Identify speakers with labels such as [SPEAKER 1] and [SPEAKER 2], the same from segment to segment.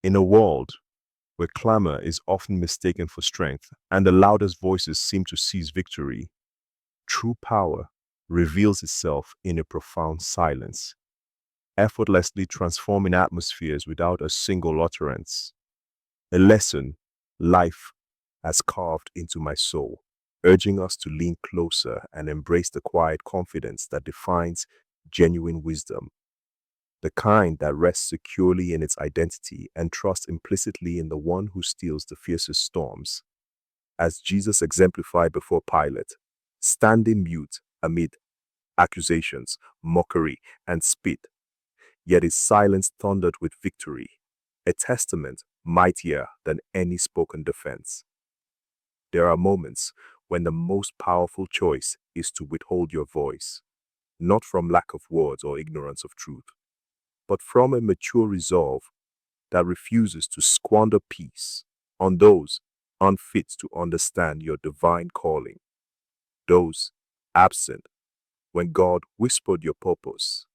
[SPEAKER 1] In a world where clamor is often mistaken for strength and the loudest voices seem to seize victory, true power reveals itself in a profound silence, effortlessly transforming atmospheres without a single utterance. A lesson life has carved into my soul, urging us to lean closer and embrace the quiet confidence that defines genuine wisdom, the kind that rests securely in its identity and trusts implicitly in the one who steals the fiercest storms. As Jesus exemplified before Pilate, standing mute amid accusations, mockery, and spit, yet his silence thundered with victory, a testament mightier than any spoken defense. There are moments when the most powerful choice is to withhold your voice, not from lack of words or ignorance of truth, but from a mature resolve that refuses to squander peace on those unfit to understand your divine calling, those absent when God whispered your purpose,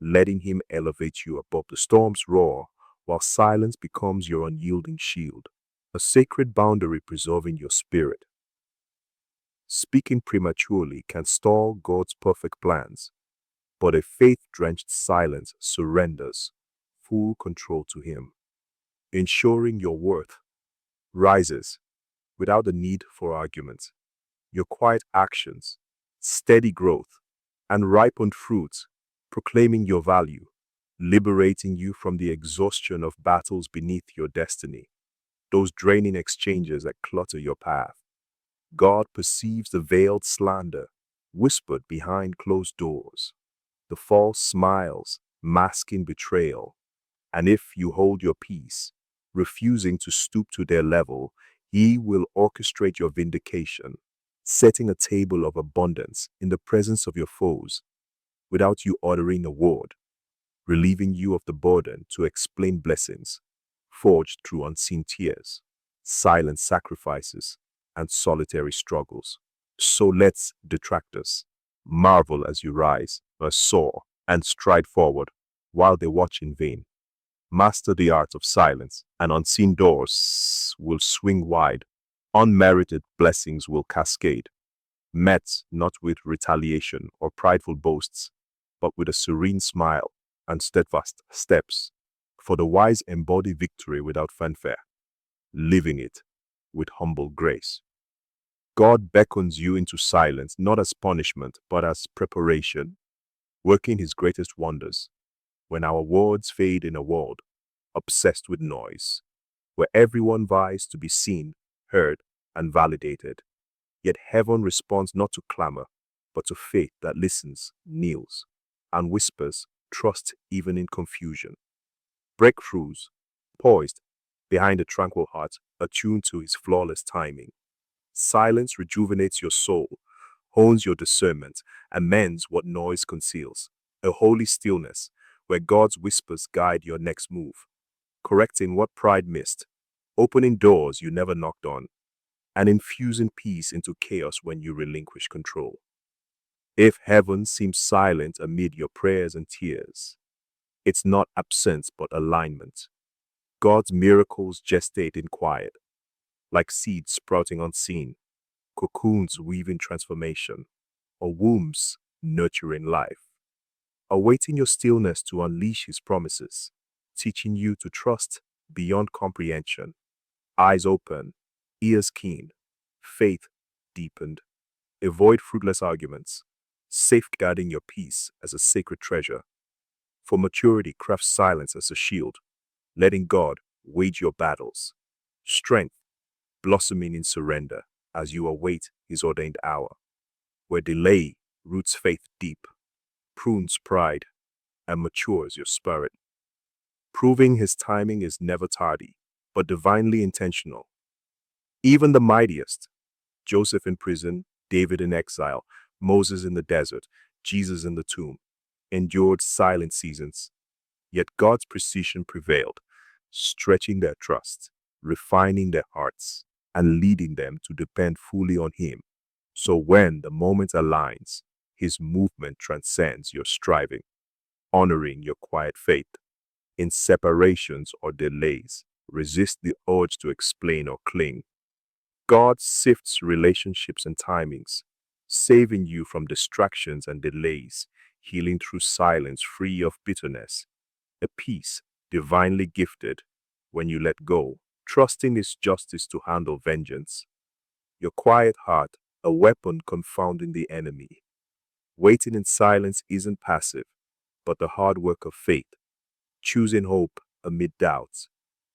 [SPEAKER 1] letting him elevate you above the storm's roar while silence becomes your unyielding shield, a sacred boundary preserving your spirit. Speaking prematurely can stall God's perfect plans, but a faith-drenched silence surrenders full control to him, ensuring your worth rises without the need for argument. Your quiet actions, steady growth, and ripened fruits proclaiming your value, liberating you from the exhaustion of battles beneath your destiny, those draining exchanges that clutter your path. God perceives the veiled slander whispered behind closed doors, the false smiles masking betrayal, and if you hold your peace, refusing to stoop to their level, he will orchestrate your vindication, setting a table of abundance in the presence of your foes without you uttering a word, relieving you of the burden to explain blessings forged through unseen tears, silent sacrifices, and solitary struggles. So let's detractors marvel as you rise, soar, and stride forward while they watch in vain. Master the art of silence, and unseen doors will swing wide. Unmerited blessings will cascade, met not with retaliation or prideful boasts, but with a serene smile and steadfast steps. For the wise embody victory without fanfare, living it with humble grace. God beckons you into silence not as punishment, but as preparation, working his greatest wonders when our words fade in a world obsessed with noise, where everyone vies to be seen, heard, and validated. Yet heaven responds not to clamor, but to faith that listens, kneels, and whispers trust even in confusion. Breakthroughs, poised behind a tranquil heart, attuned to his flawless timing. Silence rejuvenates your soul, hones your discernment, and mends what noise conceals. A holy stillness where God's whispers guide your next move, correcting what pride missed, opening doors you never knocked on, and infusing peace into chaos when you relinquish control. If heaven seems silent amid your prayers and tears, it's not absence but alignment. God's miracles gestate in quiet, like seeds sprouting unseen, cocoons weaving transformation, or wombs nurturing life, awaiting your stillness to unleash his promises, teaching you to trust beyond comprehension, eyes open, ears keen, faith deepened. Avoid fruitless arguments, safeguarding your peace as a sacred treasure. For maturity crafts silence as a shield, letting God wage your battles. Strength blossoming in surrender as you await his ordained hour, where delay roots faith deep, prunes pride, and matures your spirit. Proving his timing is never tardy, but divinely intentional. Even the mightiest, Joseph in prison, David in exile, Moses in the desert, Jesus in the tomb, endured silent seasons. Yet God's precision prevailed, stretching their trust, refining their hearts, and leading them to depend fully on him. So when the moment aligns, his movement transcends your striving, honoring your quiet faith. In separations or delays, Resist the urge to explain or cling. God sifts relationships and timings, saving you from distractions and delays, healing through silence free of bitterness. A peace divinely gifted when you let go, trusting His justice to handle vengeance. Your quiet heart, a weapon confounding the enemy. Waiting in silence isn't passive, but the hard work of faith, choosing hope amid doubts,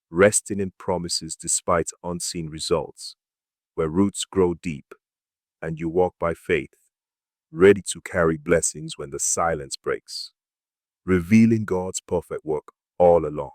[SPEAKER 1] resting in promises despite unseen results, where roots grow deep and you walk by faith, ready to carry blessings when the silence breaks, revealing God's perfect work all along.